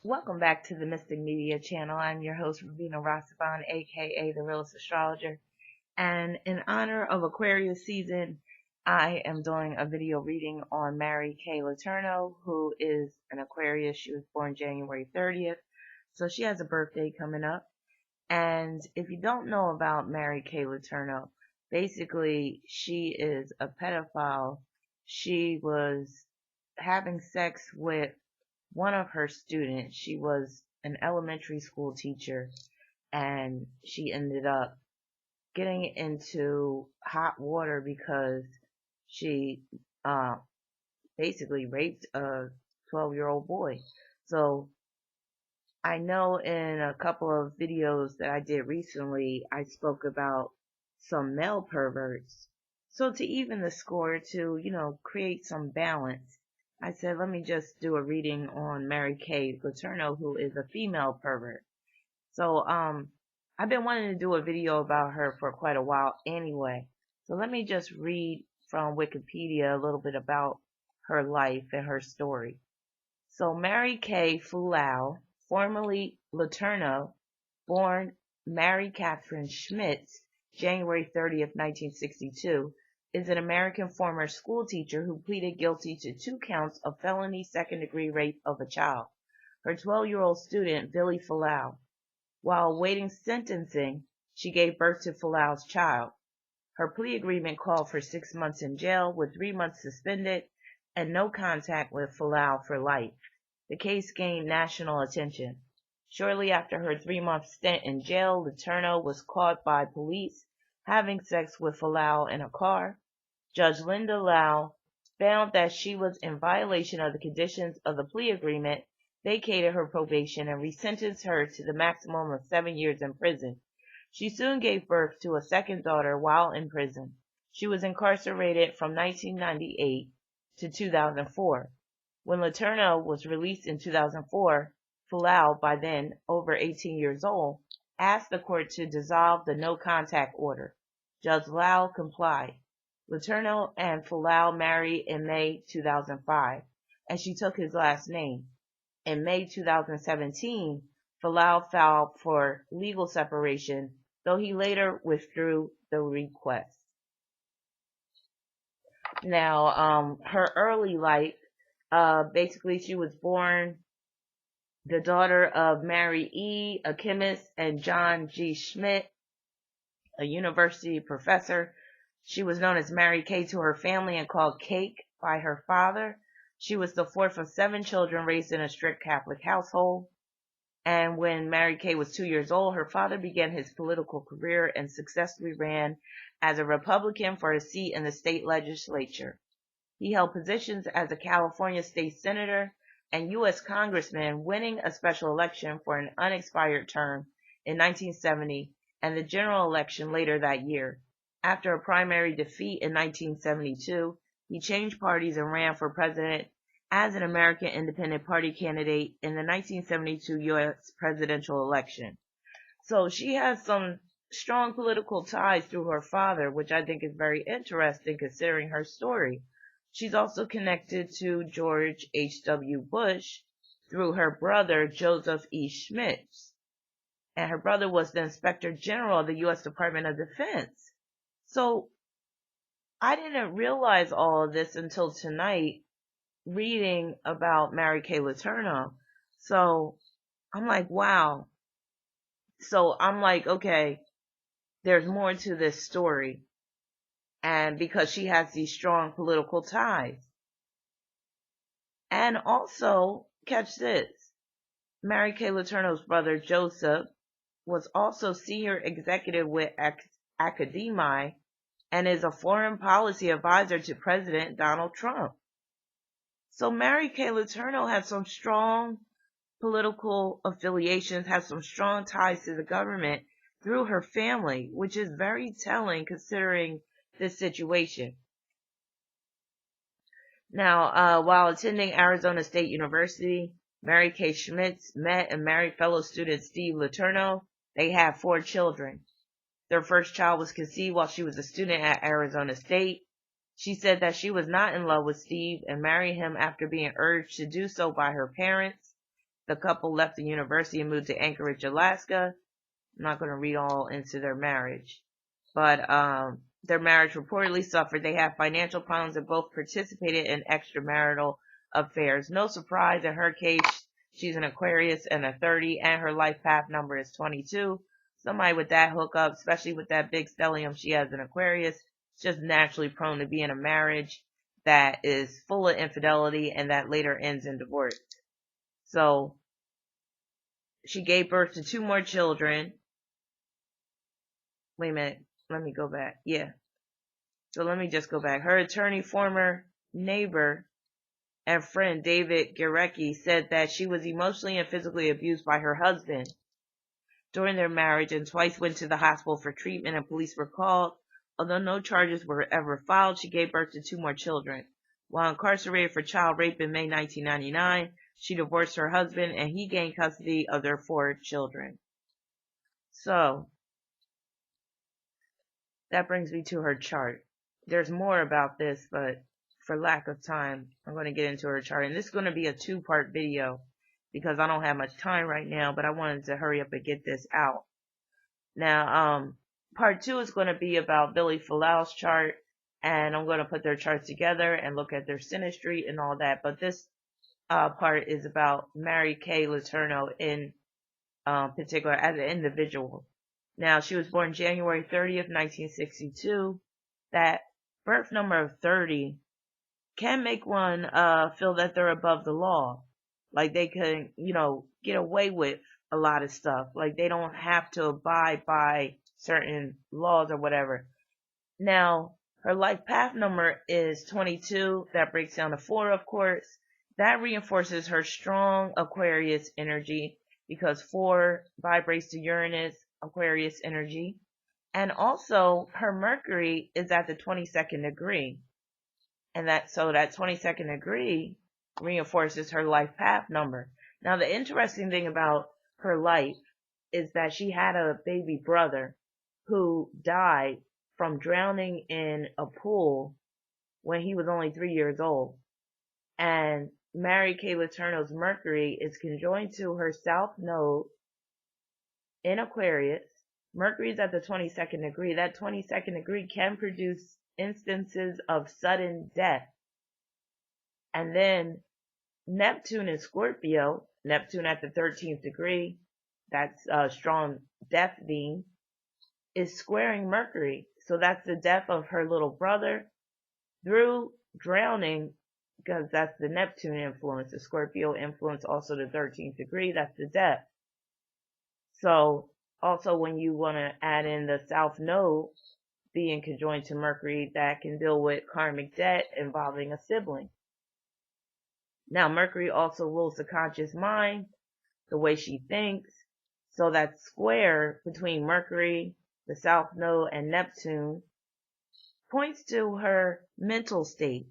Welcome back to the Mystic Media channel. I'm your host, Ravina Rasifan, aka the Realist Astrologer. And in honor of Aquarius season, I am doing a video reading on Mary Kay Letourneau, who is an Aquarius. She was born January 30th, so she has a birthday coming up. And if you don't know about Mary Kay Letourneau, basically she is a pedophile. She was having sex with one of her students. She was an elementary school teacher, and she ended up getting into hot water because she uh, basically raped a 12-year-old boy. So I know in a couple of videos that I did recently, I spoke about some male perverts. So to even the score, to, create some balance, I said, let me just do a reading on Mary Kay Letourneau, who is a female pervert. So, I've been wanting to do a video about her for quite a while anyway. So let me just read from Wikipedia a little bit about her life and her story. So Mary Kay Fualaau, formerly Letourneau, born Mary Catherine Schmitz, January 30th, 1962, is an American former schoolteacher who pleaded guilty to 2 counts of felony second-degree rape of a child, her 12-year-old student, Villi Fualaau. While awaiting sentencing, she gave birth to Fualaau's child. Her plea agreement called for 6 months in jail with 3 months suspended and no contact with Fualaau for life. The case gained national attention. Shortly after her 3-month stint in jail, Letourneau was caught by police having sex with Fualaau in a car. Judge Linda Lau found that she was in violation of the conditions of the plea agreement, vacated her probation, and resentenced her to the maximum of 7 years in prison. She soon gave birth to a second daughter while in prison. She was incarcerated from 1998 to 2004. When Letourneau was released in 2004, Fualaau, by then over 18 years old, asked the court to dissolve the no-contact order. Judge Lau complied. Letourneau and Fualaau married in May 2005, and she took his last name. In May 2017, Fualaau filed for legal separation, though he later withdrew the request. Now, her early life, basically she was born the daughter of Mary E., a chemist, and John G. Schmidt, a university professor. She was known as Mary Kay to her family and called Cake by her father. She was the 4th of 7 children raised in a strict Catholic household. And when Mary Kay was 2 years old, her father began his political career and successfully ran as a Republican for a seat in the state legislature. He held positions as a California state senator and U.S. congressman, winning a special election for an unexpired term in 1970 and the general election later that year. After a primary defeat in 1972, he changed parties and ran for president as an American Independent Party candidate in the 1972 U.S. presidential election. So she has some strong political ties through her father, which I think is very interesting considering her story. She's also connected to George H.W. Bush through her brother, Joseph E. Schmitz. And her brother was the Inspector General of the U.S. Department of Defense. So I didn't realize all of this until tonight, reading about Mary Kay Letourneau. So I'm like, wow. So I'm like, okay, there's more to this story. And because she has these strong political ties. And also, catch this, Mary Kay Letourneau's brother Joseph was also senior executive with Academia and is a foreign policy advisor to President Donald Trump. So Mary Kay Letourneau has some strong political affiliations, has some strong ties to the government through her family, which is very telling considering this situation. Now, while attending Arizona State University, Mary Kay Schmitz met and married fellow student Steve Letourneau. They had 4 children. Their first child was conceived while she was a student at Arizona State. She said that she was not in love with Steve and married him after being urged to do so by her parents. The couple left the university and moved to Anchorage, Alaska. I'm not going to read all into their marriage, but their marriage reportedly suffered. They had financial problems and both participated in extramarital affairs. No surprise, in her case, she's an Aquarius and a 30, and her life path number is 22. Somebody with that hookup, especially with that big stellium she has in Aquarius, is just naturally prone to be in a marriage that is full of infidelity and that later ends in divorce. So she gave birth to 2 more children. Wait a minute. Let me go back. Yeah. So let me just go back. Her attorney, former neighbor and friend David Garecki, said that she was emotionally and physically abused by her husband during their marriage and twice went to the hospital for treatment and police were called. Although no charges were ever filed, she gave birth to 2 more children. While incarcerated for child rape in May 1999, she divorced her husband and he gained custody of their 4 children. So that brings me to her chart. There's more about this, but for lack of time, I'm going to get into her chart. And this is going to be a 2-part video because I don't have much time right now, but I wanted to hurry up and get this out. Now, part 2 is going to be about Villi Fualaau's chart, and I'm going to put their charts together and look at their synastry and all that. But this part is about Mary Kay Letourneau in particular as an individual. Now, she was born January 30th, 1962. That birth number of 30 can make one feel that they're above the law. Like they can, get away with a lot of stuff. Like they don't have to abide by certain laws or whatever. Now, her life path number is 22. That breaks down to 4, of course. That reinforces her strong Aquarius energy because 4 vibrates to Uranus, Aquarius energy. And also, her Mercury is at the 22nd degree. And that 22nd degree reinforces her life path number. Now, the interesting thing about her life is that she had a baby brother who died from drowning in a pool when he was only 3 years old. And Mary Kay Letourneau's Mercury is conjoined to her South Node in Aquarius. Mercury is at the 22nd degree. That 22nd degree can produce instances of sudden death. And then Neptune in Scorpio, Neptune at the 13th degree, that's a strong death being, is squaring Mercury. So that's the death of her little brother through drowning, because that's the Neptune influence. The Scorpio influence, also the 13th degree, that's the death. So also when you want to add in the South Node being conjoined to Mercury, that can deal with karmic debt involving a sibling. Now, Mercury also rules the conscious mind, the way she thinks. So that square between Mercury, the South Node, and Neptune points to her mental state.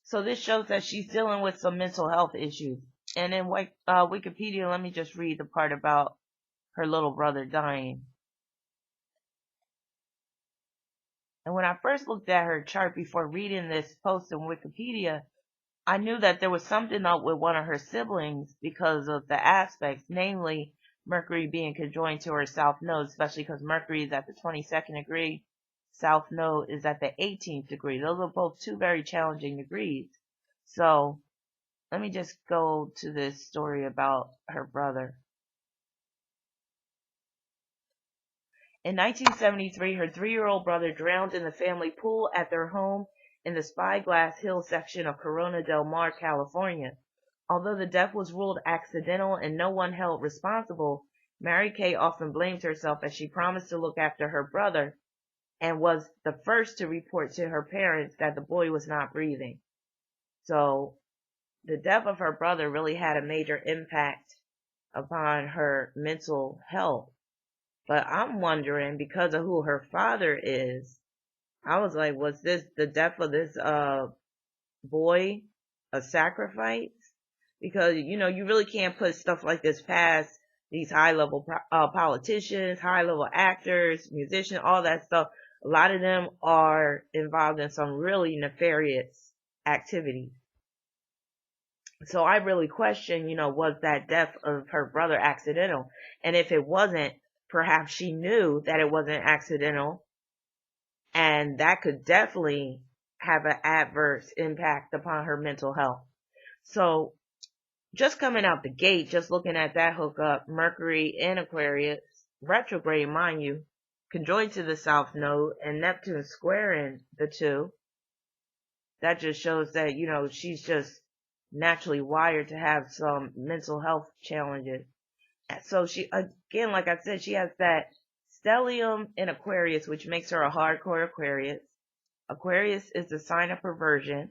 So this shows that she's dealing with some mental health issues. And in Wikipedia, let me just read the part about her little brother dying. And when I first looked at her chart before reading this post in Wikipedia, I knew that there was something up with one of her siblings because of the aspects, namely Mercury being conjoined to her South Node, especially because Mercury is at the 22nd degree, South Node is at the 18th degree. Those are both 2 very challenging degrees. So let me just go to this story about her brother. In 1973, her 3-year-old brother drowned in the family pool at their home in the Spyglass Hill section of Corona del Mar, California. Although the death was ruled accidental and no one held responsible, Mary Kay often blamed herself as she promised to look after her brother and was the first to report to her parents that the boy was not breathing. So the death of her brother really had a major impact upon her mental health. But I'm wondering, because of who her father is, I was like, was this the death of this boy a sacrifice? Because, you really can't put stuff like this past these high-level politicians, high-level actors, musicians, all that stuff. A lot of them are involved in some really nefarious activities. So I really question, was that death of her brother accidental? And if it wasn't, perhaps she knew that it wasn't accidental, and that could definitely have an adverse impact upon her mental health. So just coming out the gate, just looking at that hookup, Mercury in Aquarius, retrograde, mind you, conjoined to the South Node, and Neptune squaring the two. That just shows that, she's just naturally wired to have some mental health challenges. So she, again, like I said, she has that stellium in Aquarius, which makes her a hardcore Aquarius. Aquarius is the sign of perversion.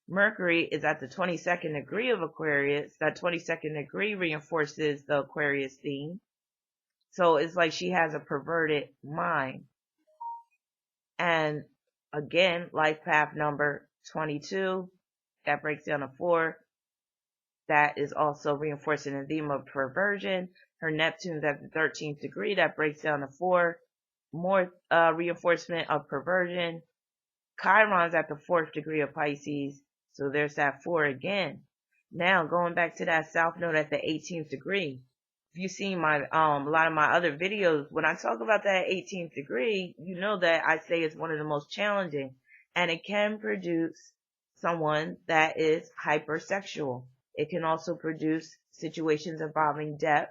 Mercury is at the 22nd degree of Aquarius. That 22nd degree reinforces the Aquarius theme. So it's like she has a perverted mind. And again, life path number 22, that breaks down to 4. That is also reinforcing the theme of perversion. Her Neptune's at the 13th degree. That breaks down to 4. More reinforcement of perversion. Chiron's at the 4th degree of Pisces. So there's that 4 again. Now going back to that South Node at the 18th degree. If you've seen my a lot of my other videos, when I talk about that 18th degree, you know that I say it's one of the most challenging, and it can produce someone that is hypersexual. It can also produce situations involving death.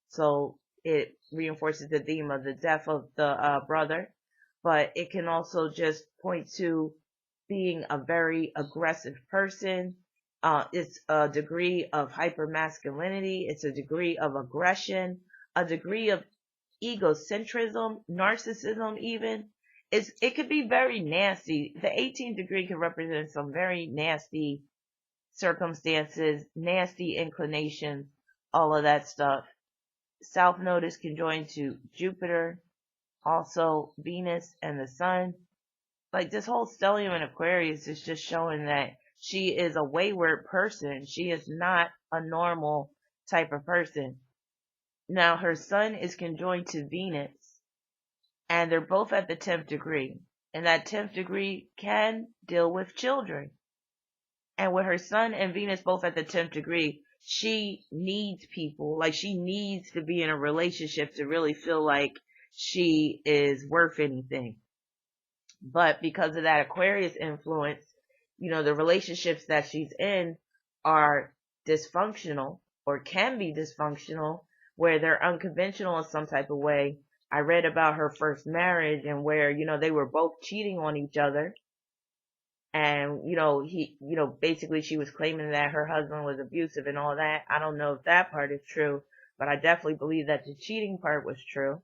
So it reinforces the theme of the death of the brother, but it can also just point to being a very aggressive person. It's a degree of hypermasculinity. It's a degree of aggression, a degree of egocentrism, narcissism even. It could be very nasty. The 18th degree can represent some very nasty circumstances, nasty inclinations, all of that stuff. South Node is conjoined to Jupiter, also Venus and the Sun. Like this whole stellium in Aquarius is just showing that she is a wayward person. She is not a normal type of person. Now her Sun is conjoined to Venus, and they're both at the 10th degree. And that 10th degree can deal with children. And with her Sun and Venus both at the 10th degree, she needs people. Like she needs to be in a relationship to really feel like she is worth anything. But because of that Aquarius influence, the relationships that she's in are dysfunctional or can be dysfunctional, where they're unconventional in some type of way. I read about her first marriage and where, they were both cheating on each other. And, basically she was claiming that her husband was abusive and all that. I don't know if that part is true, but I definitely believe that the cheating part was true.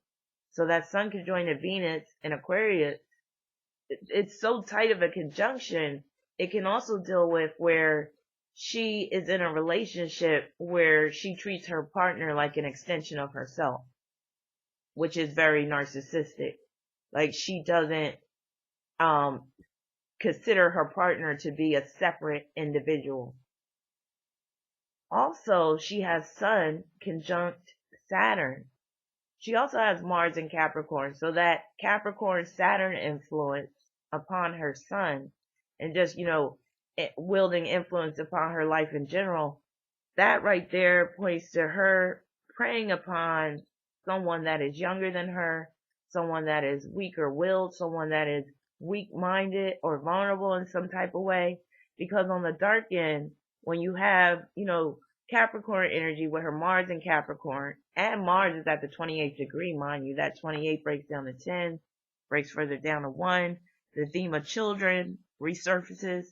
So that Sun conjoined to Venus in Aquarius, it's so tight of a conjunction. It can also deal with where she is in a relationship where she treats her partner like an extension of herself, which is very narcissistic. Like she doesn't consider her partner to be a separate individual. Also, she has Sun conjunct Saturn. She also has Mars in Capricorn, so that Capricorn Saturn influence upon her Sun and just, wielding influence upon her life in general, that right there points to her preying upon someone that is younger than her, someone that is weaker willed, someone that is weak minded or vulnerable in some type of way. Because on the dark end, when you have, Capricorn energy with her Mars in Capricorn, and Mars is at the 28th degree, mind you, that 28 breaks down to 10, breaks further down to 1. The theme of children resurfaces.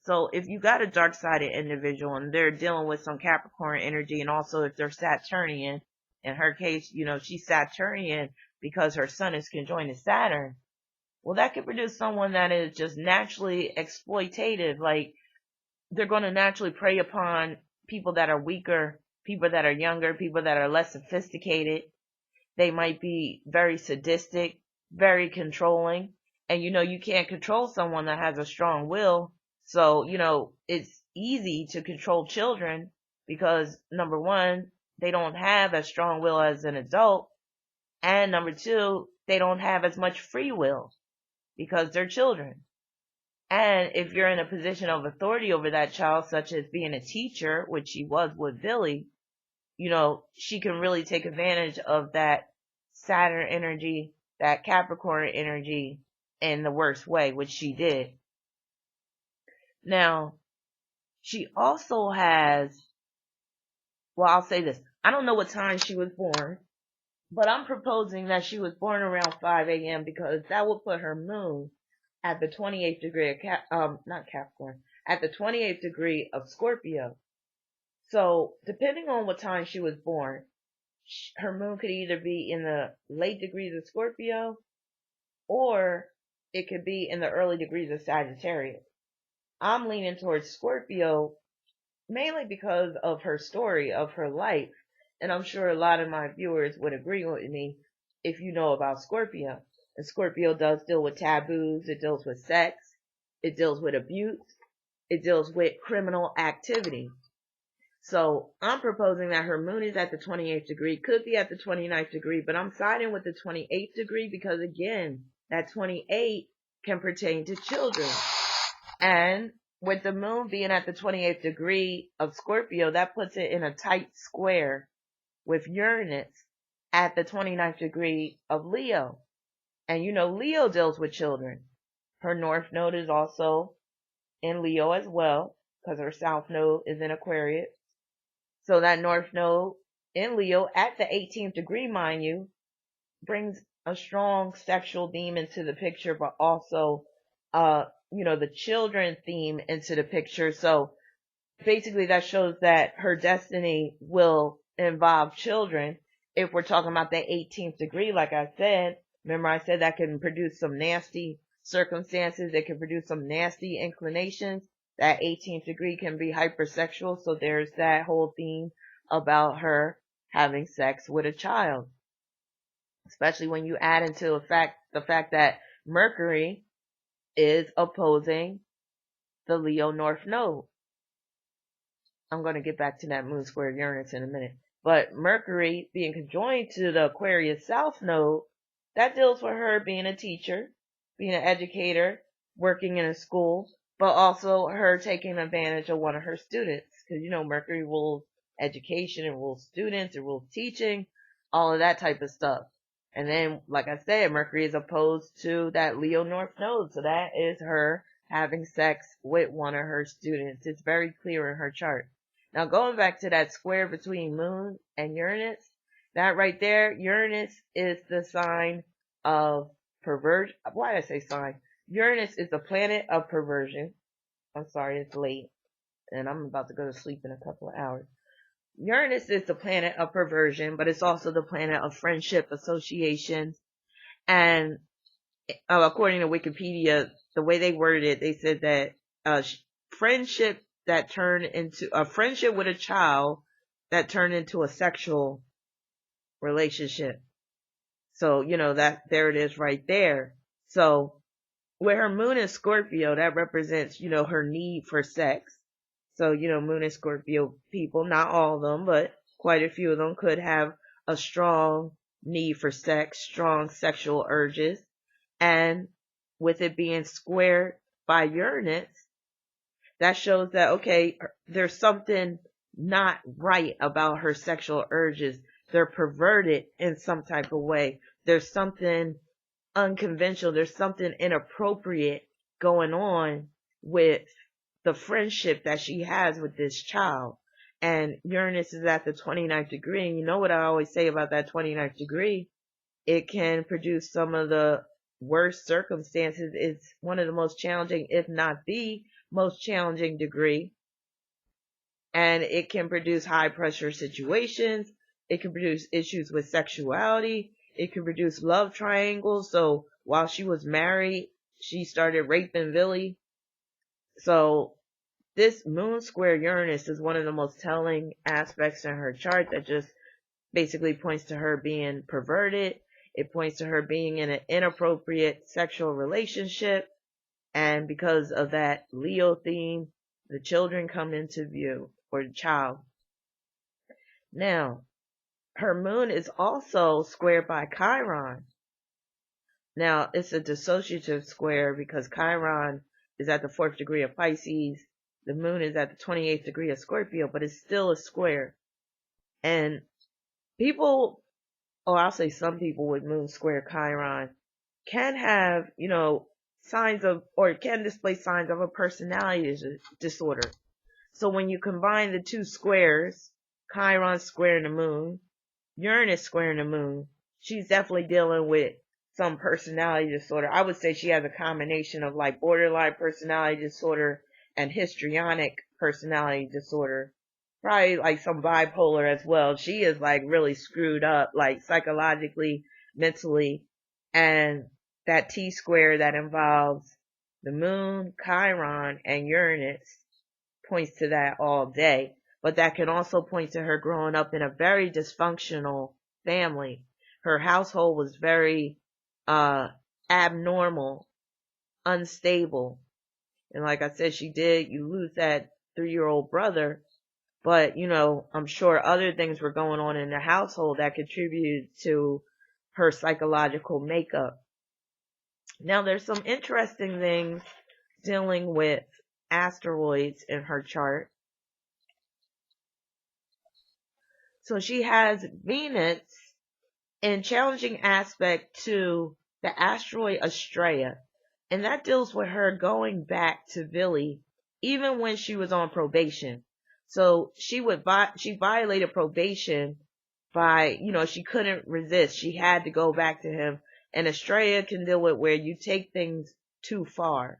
So if you got a dark-sided individual and they're dealing with some Capricorn energy, and also if they're Saturnian, in her case, she's Saturnian because her Sun is conjoined to Saturn, well, that could produce someone that is just naturally exploitative. Like they're going to naturally prey upon people that are weaker, people that are younger, people that are less sophisticated. They might be very sadistic, very controlling. And you can't control someone that has a strong will. So, it's easy to control children because number one, they don't have as strong will as an adult. And number two, they don't have as much free will because they're children. And if you're in a position of authority over that child, such as being a teacher, which she was with Villi, she can really take advantage of that Saturn energy, that Capricorn energy in the worst way, which she did. Now, she also has, well, I'll say this. I don't know what time she was born, but I'm proposing that she was born around 5 a.m. because that would put her moon at the 28th degree of not Capricorn, at the 28th degree of Scorpio. So, depending on what time she was born, her moon could either be in the late degrees of Scorpio or it could be in the early degrees of Sagittarius. I'm leaning towards Scorpio mainly because of her story, of her life. And I'm sure a lot of my viewers would agree with me if you know about Scorpio. And Scorpio does deal with taboos, it deals with sex, it deals with abuse, it deals with criminal activity. So I'm proposing that her moon is at the 28th degree, could be at the 29th degree, but I'm siding with the 28th degree because again, that 28 can pertain to children. And with the moon being at the 28th degree of Scorpio, that puts it in a tight square with Uranus at the 29th degree of Leo. And Leo deals with children. Her north node is also in Leo as well, because her south node is in Aquarius. So that north node in Leo at the 18th degree, mind you, brings a strong sexual theme into the picture, but also, the children theme into the picture. So basically that shows that her destiny will involve children. If we're talking about the 18th degree, like I said, remember I said that can produce some nasty circumstances. It can produce some nasty inclinations. That 18th degree can be hypersexual. So there's that whole theme about her having sex with a child. Especially when you add into the fact that Mercury is opposing the Leo North Node. I'm going to get back to that moon square Uranus in a minute. But Mercury being conjoined to the Aquarius South Node, that deals with her being a teacher, being an educator, working in a school, but also her taking advantage of one of her students. Because, Mercury rules education, it rules students, it rules teaching, all of that type of stuff. And then, like I said, Mercury is opposed to that Leo North Node. So that is her having sex with one of her students. It's very clear in her chart. Now, going back to that square between Moon and Uranus, that right there, Uranus is the sign of perversion. Why did I say sign? Uranus is the planet of perversion. I'm sorry, it's late, and I'm about to go to sleep in a couple of hours. Uranus is the planet of perversion, but it's also the planet of friendship, associations, and according to Wikipedia, the way they worded it, they said that friendship that turned into a friendship with a child that turned into a sexual relationship. So, that there it is right there. So, with her moon in Scorpio, that represents, her need for sex. So, moon and Scorpio people, not all of them, but quite a few of them could have a strong need for sex, strong sexual urges. And with it being squared by Uranus, that shows that, okay, there's something not right about her sexual urges. They're perverted in some type of way. There's something unconventional. There's something inappropriate going on with the friendship that she has with this child. And Uranus is at the 29th degree. And you know what I always say about that 29th degree? It can produce some of the worst circumstances. It's one of the most challenging, if not the most challenging degree. And it can produce high pressure situations. It can produce issues with sexuality. It can produce love triangles. So while she was married, she started raping Villi. So this moon square Uranus is one of the most telling aspects in her chart that just basically points to her being perverted. It points to her being in an inappropriate sexual relationship. And because of that Leo theme, the children come into view, or the child. Now, her moon is also squared by Chiron. Now, it's a dissociative square because Chiron is at the 4th degree of Pisces. The moon is at the 28th degree of Scorpio, but it's still a square. And people, or I'll say some people with moon square Chiron, can have, signs of, or can display signs of a personality disorder. So when you combine the two squares, Chiron squaring the moon, Uranus squaring the moon, she's definitely dealing with some personality disorder. I would say she has a combination of like borderline personality disorder and histrionic personality disorder. Probably like some bipolar as well. She is like really screwed up, like psychologically, mentally, and that T square that involves the moon, Chiron, and Uranus points to that all day. But that can also point to her growing up in a very dysfunctional family. Her household was very abnormal, unstable. And like I said, you lose that 3-year-old brother. But, I'm sure other things were going on in the household that contributed to her psychological makeup. Now, there's some interesting things dealing with asteroids in her chart. So she has Venus in challenging aspect to the asteroid Estrella. And that deals with her going back to Villi even when she was on probation. So she violated probation by, she couldn't resist. She had to go back to him. And Estrella can deal with where you take things too far.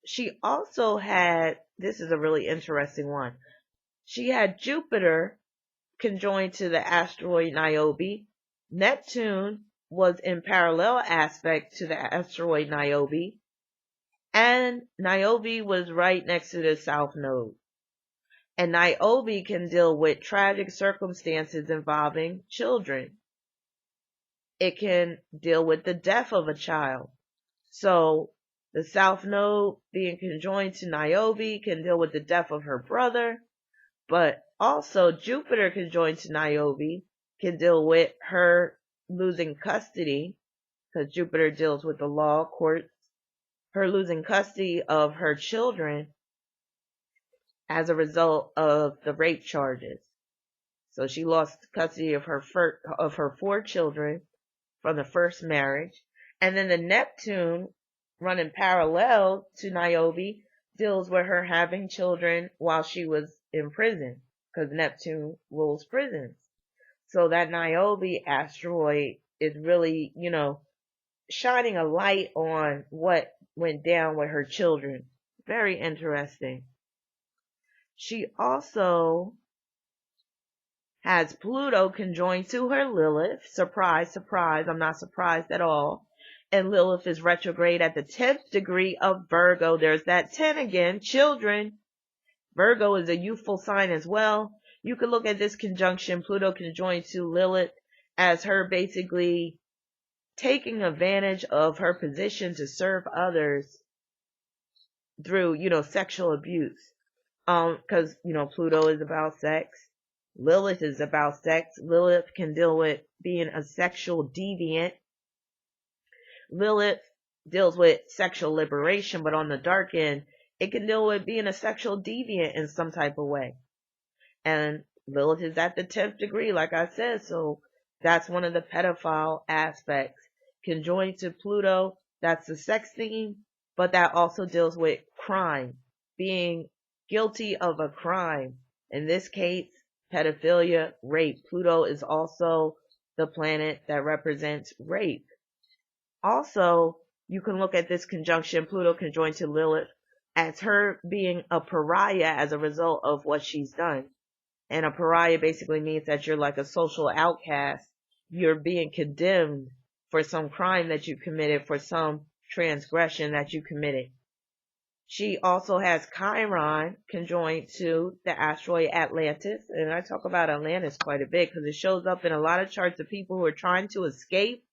She also had, this is a really interesting one. She had Jupiter conjoined to the asteroid Niobe. Neptune was in parallel aspect to the asteroid Niobe. And Niobe was right next to the south node. And Niobe can deal with tragic circumstances involving children. It can deal with the death of a child. So the south node being conjoined to Niobe can deal with the death of her brother. But also Jupiter conjoined to Niobe can deal with her losing custody, because Jupiter deals with the law courts, her losing custody of her children as a result of the rape charges. So she lost custody of her 4 children from the first marriage. And then the Neptune running parallel to Niobe deals with her having children while she was in prison, because Neptune rules prisons. So that Niobe asteroid is really, shining a light on what went down with her children. Very interesting. She also has Pluto conjoined to her Lilith. Surprise, surprise. I'm not surprised at all. And Lilith is retrograde at the 10th degree of Virgo. There's that 10 again. Children. Virgo is a youthful sign as well. You could look at this conjunction, Pluto conjoined to Lilith, as her basically taking advantage of her position to serve others through, sexual abuse. Because, Pluto is about sex. Lilith is about sex. Lilith can deal with being a sexual deviant. Lilith deals with sexual liberation, but on the dark end, it can deal with being a sexual deviant in some type of way. And Lilith is at the 10th degree, like I said, so that's one of the pedophile aspects. Conjoined to Pluto, that's the sex theme, but that also deals with crime, being guilty of a crime. In this case, pedophilia, rape. Pluto is also the planet that represents rape. Also, you can look at this conjunction, Pluto conjoined to Lilith, as her being a pariah as a result of what she's done. And a pariah basically means that you're like a social outcast. You're being condemned for some crime that you committed, for some transgression that you committed. She also has Chiron conjoined to the asteroid Atlantis. And I talk about Atlantis quite a bit because it shows up in a lot of charts of people who are trying to escape,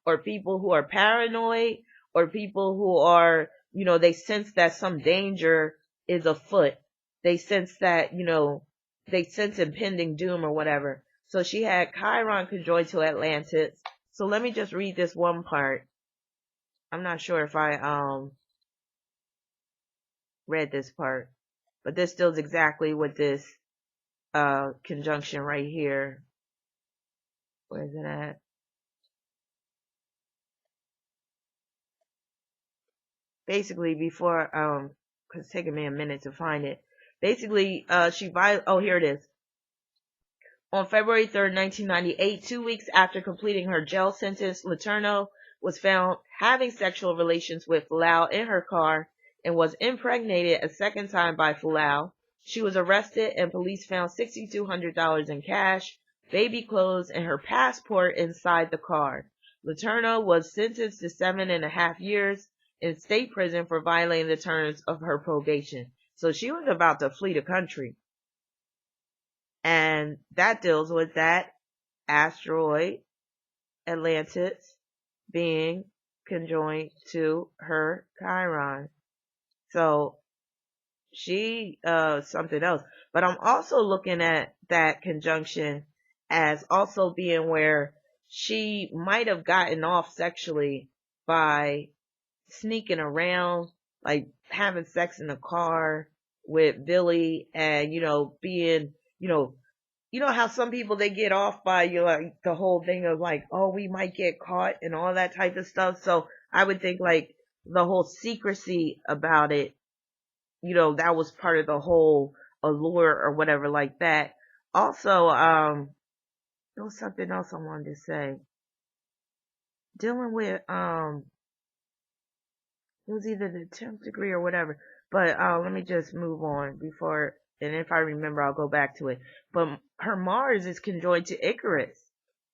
or people who are paranoid, or people who are, they sense that some danger is afoot. They sense that, they sense impending doom or whatever. So she had Chiron conjoined to Atlantis. So let me just read this one part. I'm not sure if I read this part. But this deals exactly with this conjunction right here. Where is it at? Basically, before, cause it's taking me a minute to find it. Basically, here it is. On February 3rd, 1998, 2 weeks after completing her jail sentence, Letourneau was found having sexual relations with Fualaau in her car and was impregnated a second time by Fualaau. She was arrested and police found $6,200 in cash, baby clothes, and her passport inside the car. Letourneau was sentenced to 7.5 years in state prison for violating the terms of her probation. So she was about to flee the country. And that deals with that asteroid, Atlantis, being conjoined to her Chiron. So she, something else. But I'm also looking at that conjunction as also being where she might have gotten off sexually by sneaking around, like having sex in the car with Villi and, being, how some people they get off by like the whole thing of like, oh, we might get caught and all that type of stuff. So I would think like the whole secrecy about it, that was part of the whole allure or whatever like that. Also, there was something else I wanted to say. Dealing with it was either the 10th degree or whatever. But let me just move on before, and if I remember, I'll go back to it. But her Mars is conjoined to Icarus,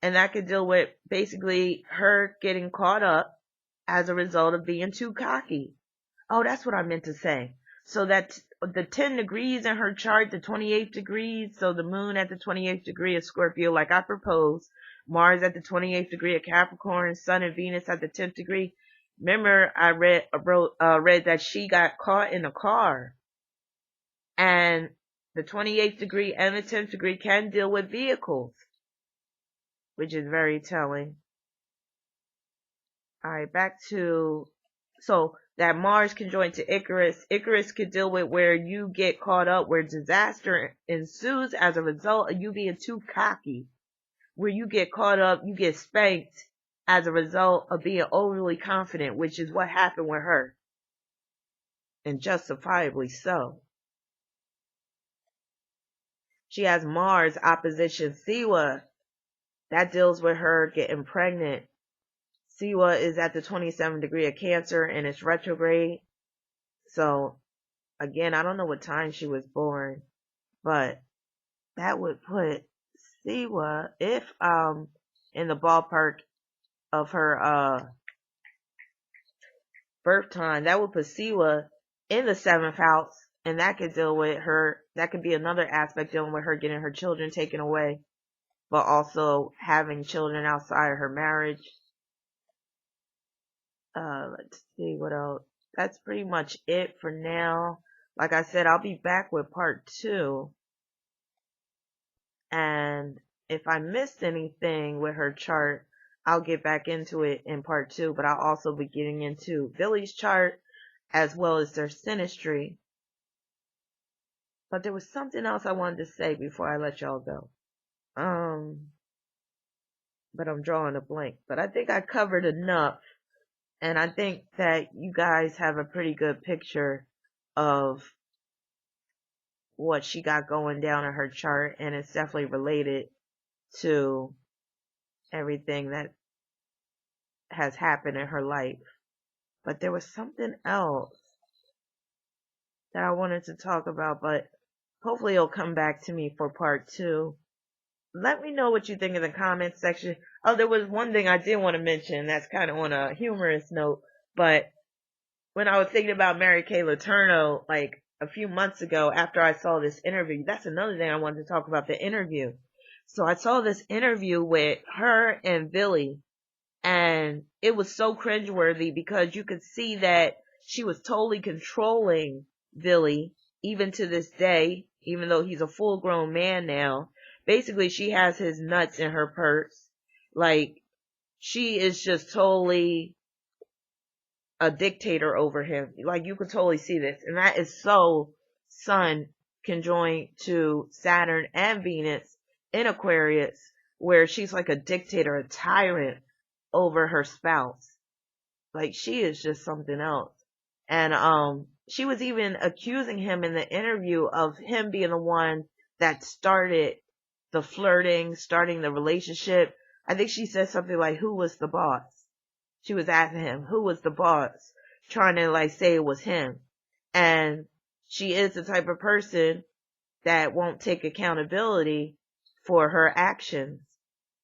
and that could deal with basically her getting caught up as a result of being too cocky. Oh, that's what I meant to say. So that the 10 degrees in her chart, the 28th degrees, so the moon at the 28th degree of Scorpio, like I proposed, Mars at the 28th degree of Capricorn, Sun and Venus at the 10th degree. Remember, I read that she got caught in a car, and the 28th degree and the 10th degree can deal with vehicles, which is very telling. All right, back to, so that Mars conjoined to Icarus. Icarus could deal with where you get caught up, where disaster ensues as a result of you being too cocky, where you get caught up, you get spanked as a result of being overly confident, which is what happened with her. And justifiably so. She has Mars opposition Siwa. That deals with her getting pregnant. Siwa is at the 27th degree of Cancer and it's retrograde. So, again, I don't know what time she was born, but that would put Siwa, if in the ballpark of her birth time, that would put Siwa in the 7th house, and that could deal with her, that could be another aspect dealing with her getting her children taken away, but also having children outside of her marriage. Let's see what else. That's pretty much it for now. Like I said, I'll be back with part 2. And if I missed anything with her chart, I'll get back into it in part 2. But I'll also be getting into Villi's chart as well as their synastry. But there was something else I wanted to say before I let y'all go. But I'm drawing a blank. But I think I covered enough. And I think that you guys have a pretty good picture of what she got going down in her chart. And it's definitely related to everything that has happened in her life. But there was something else that I wanted to talk about, but hopefully it'll come back to me for part 2. Let me know what you think in the comments section. Oh, there was one thing I did want to mention that's kind of on a humorous note, but when I was thinking about Mary Kay Letourneau, like a few months ago after I saw this interview, that's another thing I wanted to talk about, the interview. So I saw this interview with her and Villi, and it was so cringeworthy because you could see that she was totally controlling Villi, even to this day, even though he's a full-grown man now. Basically, she has his nuts in her purse. Like, she is just totally a dictator over him. Like, you could totally see this. And that is so Sun conjoined to Saturn and Venus in Aquarius, where she's like a dictator, a tyrant over her spouse. Like, she is just something else. And she was even accusing him in the interview of him being the one that started the flirting, starting the relationship. I think she said something like, who was the boss? She was asking him, who was the boss? Trying to like say it was him. And she is the type of person that won't take accountability for her actions.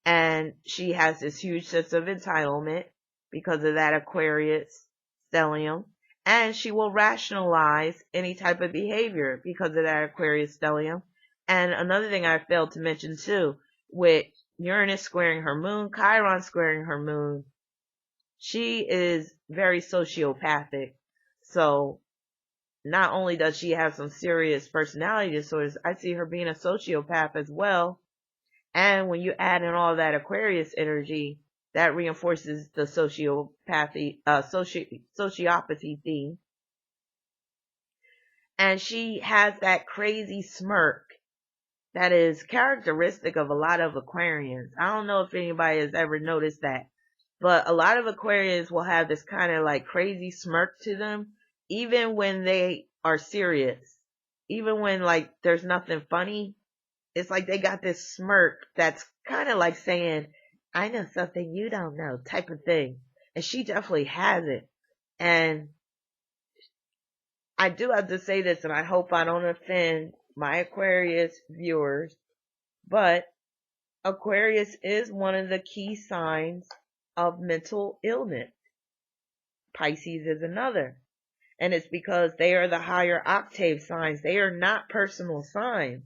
And she has this huge sense of entitlement because of that Aquarius stellium. And she will rationalize any type of behavior because of that Aquarius stellium. And another thing I failed to mention too, with Uranus squaring her moon, Chiron squaring her moon, she is very sociopathic. So not only does she have some serious personality disorders, I see her being a sociopath as well. And when you add in all that Aquarius energy, that reinforces the sociopathy theme. And she has that crazy smirk that is characteristic of a lot of Aquarians. I don't know if anybody has ever noticed that, but a lot of Aquarians will have this kind of like crazy smirk to them, even when they are serious. Even when like there's nothing funny, it's like they got this smirk that's kind of like saying, I know something you don't know type of thing. And she definitely has it. And I do have to say this, and I hope I don't offend my Aquarius viewers, but Aquarius is one of the key signs of mental illness. Pisces is another. And it's because they are the higher octave signs. They are not personal signs.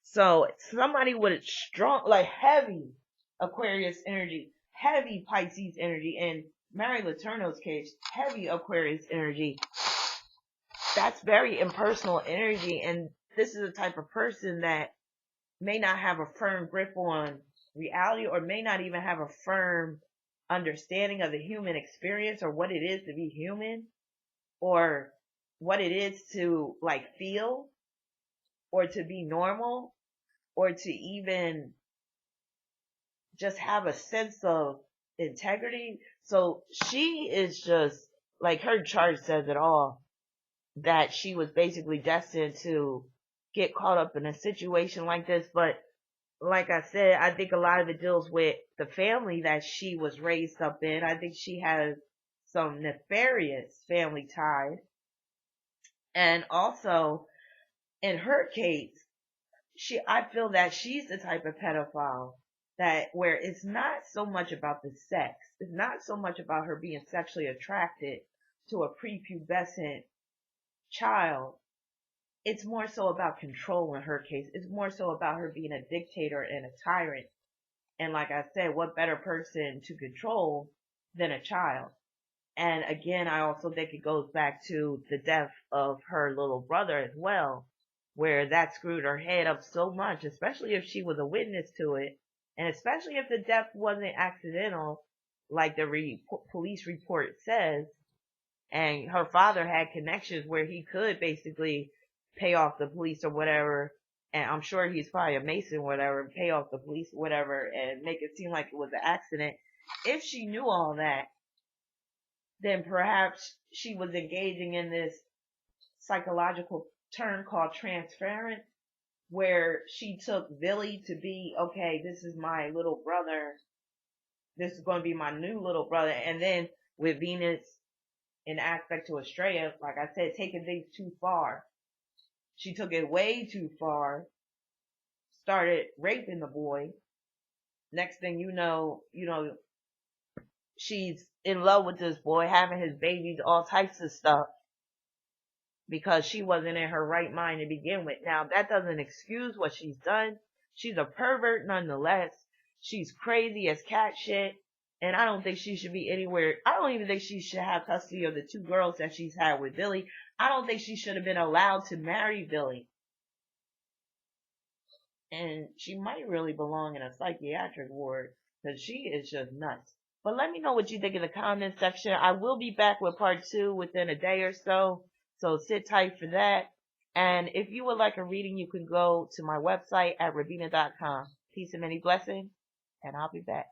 So somebody with strong, like heavy Aquarius energy, heavy Pisces energy, and Mary Letourneau's case, heavy Aquarius energy, that's very impersonal energy. And this is the type of person that may not have a firm grip on reality, or may not even have a firm understanding of the human experience, or what it is to be human, or what it is to like feel, or to be normal, or to even just have a sense of integrity. So she is just, like, her chart says it all, that she was basically destined to get caught up in a situation like this. But like I said, I think a lot of it deals with the family that she was raised up in. I think she has some nefarious family ties. And also, in her case, I feel that she's the type of pedophile that where it's not so much about the sex. It's not so much about her being sexually attracted to a prepubescent child. It's more so about control in her case. It's more so about her being a dictator and a tyrant. And like I said, what better person to control than a child? And again, I also think it goes back to the death of her little brother as well, where that screwed her head up so much, especially if she was a witness to it, and especially if the death wasn't accidental, like the police report says, and her father had connections where he could basically pay off the police or whatever, and I'm sure he's probably a Mason or whatever, pay off the police or whatever, and make it seem like it was an accident. If she knew all that, then perhaps she was engaging in this psychological term called transference, where she took Villi to be, okay, this is my little brother. This is going to be my new little brother. And then with Venus in aspect to Estrella, like I said, taking things too far. She took it way too far, started raping the boy. Next thing you know, she's in love with this boy, having his babies, all types of stuff, because she wasn't in her right mind to begin with. Now, that doesn't excuse what she's done. She's a pervert nonetheless. She's crazy as cat shit. And I don't think she should be anywhere. I don't even think she should have custody of the two girls that she's had with Villi. I don't think she should have been allowed to marry Villi. And she might really belong in a psychiatric ward, because she is just nuts. But let me know what you think in the comment section. I will be back with part 2 within a day or so. So sit tight for that. And if you would like a reading, you can go to my website at ravina.com. Peace and many blessings, and I'll be back.